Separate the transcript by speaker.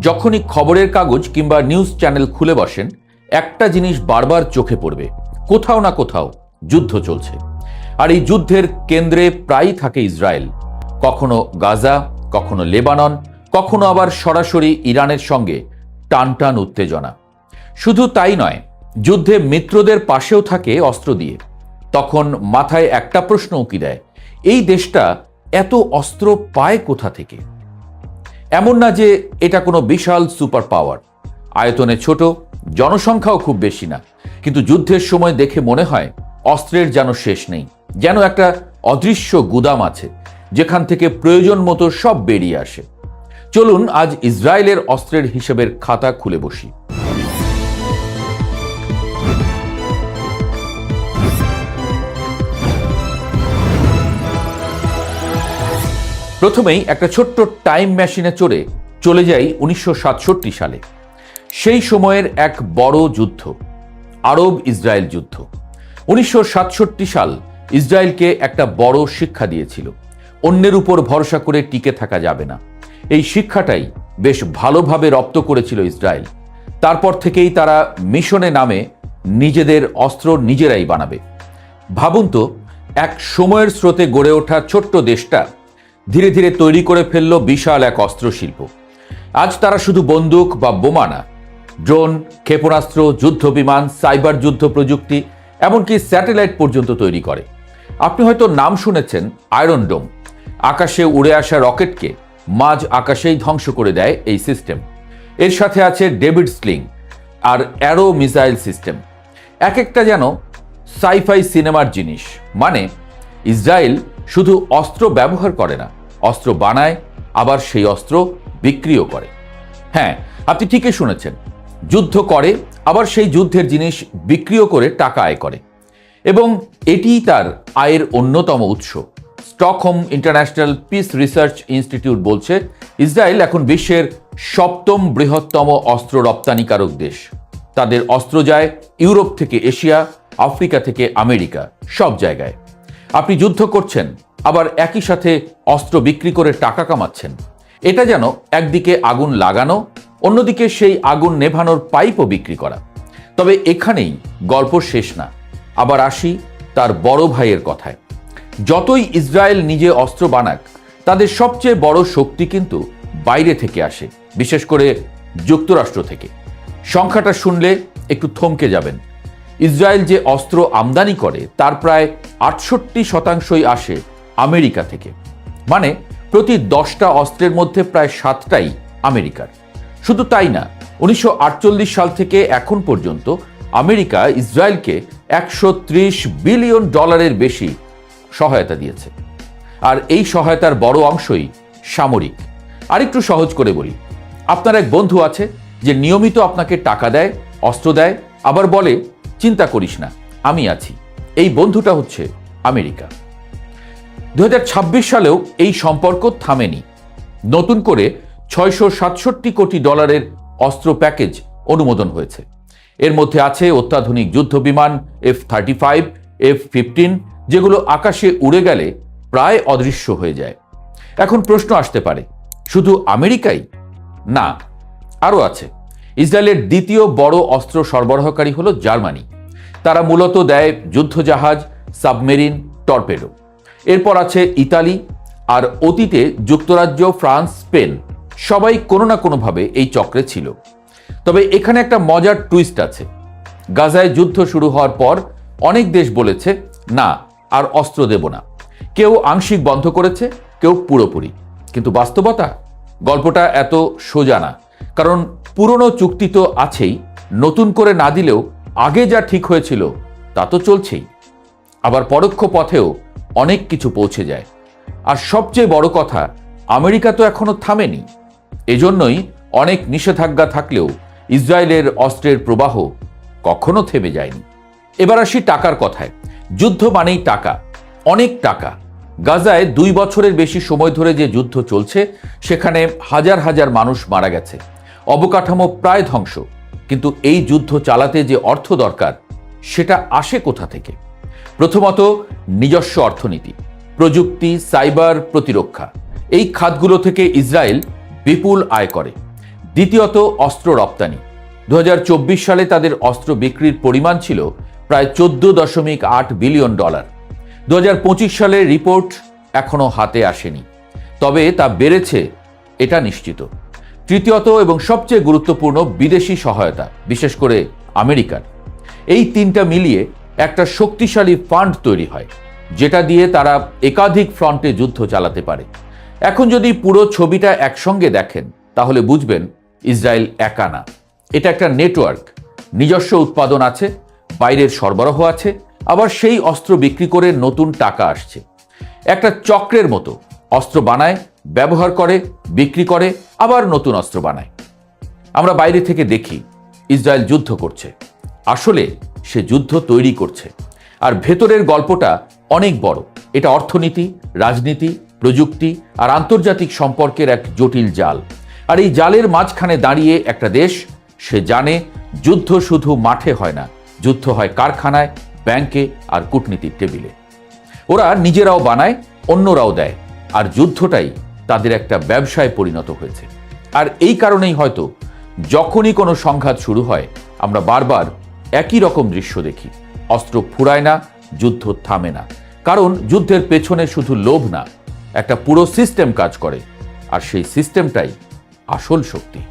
Speaker 1: যখনই খবরের কাগজ কিংবা নিউজ চ্যানেল খুলে বসেন, একটা জিনিস বারবার চোখে পড়বে, কোথাও না কোথাও যুদ্ধ চলছে। আর এই যুদ্ধের কেন্দ্রে প্রায়ই থাকে ইসরায়েল, কখনো গাজা, কখনো লেবানন, কখনো আবার সরাসরি ইরানের সঙ্গে টানটান উত্তেজনা। শুধু তাই নয়, যুদ্ধে মিত্রদের পাশেও থাকে অস্ত্র দিয়ে। তখন মাথায় একটা প্রশ্ন উকি দেয়, এই দেশটা এত অস্ত্র পায় কোথা থেকে? এমন না যে এটা কোনো বিশাল সুপার পাওয়ার, আয়তনে ছোট, জনসংখ্যাও খুব বেশি না, কিন্তু যুদ্ধের সময় দেখে মনে হয় অস্ত্রের যেন শেষ নেই, যেন একটা অদৃশ্য গুদাম আছে যেখান থেকে প্রয়োজন মতো সব বেরিয়ে আসে। চলুন আজ ইসরায়েলের অস্ত্রের হিসেবের খাতা খুলে বসি। প্রথমেই একটা ছোট্ট টাইম মেশিনে চলে যাই 1967 সালে। সেই সময়ের এক বড় যুদ্ধ, আরব ইসরায়েল যুদ্ধ। 1967 সাল ইসরায়েলকে একটা বড় শিক্ষা দিয়েছিল, অন্যের উপর ভরসা করে টিকে থাকা যাবে না। এই শিক্ষাটাই বেশ ভালোভাবে রপ্ত করেছিল ইসরায়েল। তারপর থেকেই তারা মিশনে নামে নিজেদের অস্ত্র নিজেরাই বানাবে। ভাবুন তো, এক সময়ের স্রোতে গড়ে ওঠা ছোট্ট দেশটা ধীরে ধীরে তৈরি করে ফেলল বিশাল এক অস্ত্রশিল্প। আজ তারা শুধু বন্দুক বা বোমা না, ড্রোন, ক্ষেপণাস্ত্র, যুদ্ধ বিমান, সাইবার যুদ্ধ প্রযুক্তি, এমনকি স্যাটেলাইট পর্যন্ত তৈরি করে। আপনি হয়তো নাম শুনেছেন আয়রন ডোম। আকাশে উড়ে আসা রকেটকে মাঝ আকাশেই ধ্বংস করে দেয় এই সিস্টেম। এর সাথে আছে ডেভিড স্লিং আর অ্যারো মিসাইল সিস্টেম। এক একটা যেন সাইফাই সিনেমার জিনিস। মানে ইসরায়েল শুধু অস্ত্র ব্যবহার করে না, অস্ত্র বানায়, আবার সেই অস্ত্র বিক্রিও করে। হ্যাঁ, আপনি ঠিকই শুনেছেন, যুদ্ধ করে, আবার সেই যুদ্ধের জিনিস বিক্রিও করে টাকা আয় করে। এবং এটিই তার আয়ের অন্যতম উৎস। Stockholm international piece research institute বলছে, ইসরায়েল এখন বিশ্বের 7ম বৃহত্তম অস্ত্র রপ্তানিকারক দেশ। তাদের অস্ত্র যায় ইউরোপ থেকে এশিয়া, আফ্রিকা থেকে আমেরিকা, সব জায়গায়। আপনি যুদ্ধ করছেন, আবার একই সাথে অস্ত্র বিক্রি করে টাকা কামাচ্ছেন। এটা যেন একদিকে আগুন লাগানো, অন্যদিকে সেই আগুন নেভানোর পাইপও বিক্রি করা। তবে এখানেই গল্প শেষ না। আবার আসি তার বড় ভাইয়ের কথায়। যতই ইসরায়েল নিজে অস্ত্র বানাক, তাদের সবচেয়ে বড় শক্তি কিন্তু বাইরে থেকে আসে, বিশেষ করে যুক্তরাষ্ট্র থেকে। সংখ্যাটা শুনলে একটু থমকে যাবেন। ইসরায়েল যে অস্ত্র আমদানি করে তার প্রায় 68% আসে আমেরিকা থেকে। মানে প্রতি 10টা অস্ত্রের মধ্যে প্রায় 7টাই আমেরিকার। শুধু তাই না, 1948 সাল থেকে এখন পর্যন্ত আমেরিকা ইসরায়েলকে $130 বিলিয়ন বেশি সহায়তা দিয়েছে। আর এই সহায়তার বড় অংশই সামরিক। আরেকটু সহজ করে বলি, আপনার এক বন্ধু আছে যে নিয়মিত আপনাকে টাকা দেয়, অস্ত্র দেয়, আবার বলে চিন্তা করিস না, আমি আছি। এই বন্ধুটা হচ্ছে আমেরিকা। 2026 সালেও এই সম্পর্ক থামেনি। নতুন করে $667 কোটি অস্ত্র প্যাকেজ অনুমোদন হয়েছে। এর মধ্যে আছে অত্যাধুনিক যুদ্ধ বিমান F-35, F-15, যেগুলো আকাশে উড়ে গেলে প্রায় অদৃশ্য হয়ে যায়। এখন প্রশ্ন আসতে পারে, শুধু আমেরিকাই? না, আরও আছে। ইসরায়েলের দ্বিতীয় বড় অস্ত্র সরবরাহকারী হলো জার্মানি। তারা মূলত দেয় যুদ্ধজাহাজ, সাবমেরিন, টর্পেডো। এরপর আছে ইতালি, আর অতীতে যুক্তরাজ্য, ফ্রান্স, স্পেন, সবাই কোনো না কোনোভাবে এই চক্রে ছিল। তবে এখানে একটা মজার টুইস্ট আছে। গাজায় যুদ্ধ শুরু হওয়ার পর অনেক দেশ বলেছে, না আর অস্ত্র দেব না। কেউ আংশিক বন্ধ করেছে, কেউ পুরোপুরি। কিন্তু বাস্তবতা, গল্পটা এত সোজা না। কারণ পুরনো চুক্তি তো আছেই, নতুন করে না দিলেও আগে যা ঠিক হয়েছিল তা তো চলছেই। আবার পরোক্ষ পথেও অনেক কিছু পৌঁছে যায়। আর সবচেয়ে বড় কথা, আমেরিকা তো এখনো থামেনি। এজন্যই অনেক নিষেধাজ্ঞা থাকলেও ইসরায়েলের অস্ত্রের প্রবাহ কখনো থেমে যায়নি। এবার আসি টাকার কথায়। যুদ্ধ মানেই টাকা, অনেক টাকা। গাজায় 2 বছরের বেশি সময় ধরে যে যুদ্ধ চলছে, সেখানে হাজার হাজার মানুষ মারা গেছে, অবকাঠামো প্রায় ধ্বংস। কিন্তু এই যুদ্ধ চালাতে যে অর্থ দরকার, সেটা আসে কোথা থেকে? প্রথমত, নিজস্ব অর্থনীতি, প্রযুক্তি, সাইবার, প্রতিরক্ষা। এই খাতগুলো থেকে ইসরায়েল বিপুল আয় করে। দ্বিতীয়ত, অস্ত্র রপ্তানি। 2024 সালে তাদের অস্ত্র বিক্রির পরিমাণ ছিল প্রায় $14.8 বিলিয়ন। 2025 সালের রিপোর্ট এখনো হাতে আসেনি, তবে তা বেড়েছে এটা নিশ্চিত। তৃতীয়ত এবং সবচেয়ে গুরুত্বপূর্ণ, বিদেশি সহায়তা, বিশেষ করে আমেরিকার। এই তিনটা মিলিয়ে একটা শক্তিশালী ফান্ড তৈরি হয়, যেটা দিয়ে তারা একাধিক ফ্রন্টে যুদ্ধ চালাতে পারে। এখন যদি পুরো ছবিটা একসঙ্গে দেখেন, তাহলে বুঝবেন ইসরায়েল একা না। এটা একটা নেটওয়ার্ক। নিজস্ব উৎপাদন আছে, বাইরের সরবরাহ আছে, আবার সেই অস্ত্র বিক্রি করে নতুন টাকা আসছে। একটা চক্রের মতো অস্ত্র বানায়, ব্যবহার করে, বিক্রি করে, আবার নতুন অস্ত্র বানায়। আমরা বাইরে থেকে দেখি ইসরায়েল যুদ্ধ করছে, আসলে সে যুদ্ধ তৈরি করছে। আর ভেতরের গল্পটা অনেক বড়। এটা অর্থনীতি, রাজনীতি, প্রযুক্তি আর আন্তর্জাতিক সম্পর্কের এক জটিল জাল। আর এই জালের মাঝখানে দাঁড়িয়ে একটা দেশ, সে জানে যুদ্ধ শুধু মাঠে হয় না, যুদ্ধ হয় কারখানায়, ব্যাংকে আর কূটনীতির টেবিলে। ওরা নিজেরাও বানায়, অন্যরাও দেয়, আর যুদ্ধটাই তাদের একটা ব্যবসায় পরিণত হয়েছে। আর এই কারণেই হয়তো যখনই কোনো সংঘাত শুরু হয়, আমরা বারবার একই রকম দৃশ্য দেখি। অস্ত্র ফুরায় না, যুদ্ধ থামে না, কারণ যুদ্ধের পেছনে শুধু লোভ না, একটা পুরো সিস্টেম কাজ করে, আর সেই সিস্টেমটাই আসল শক্তি।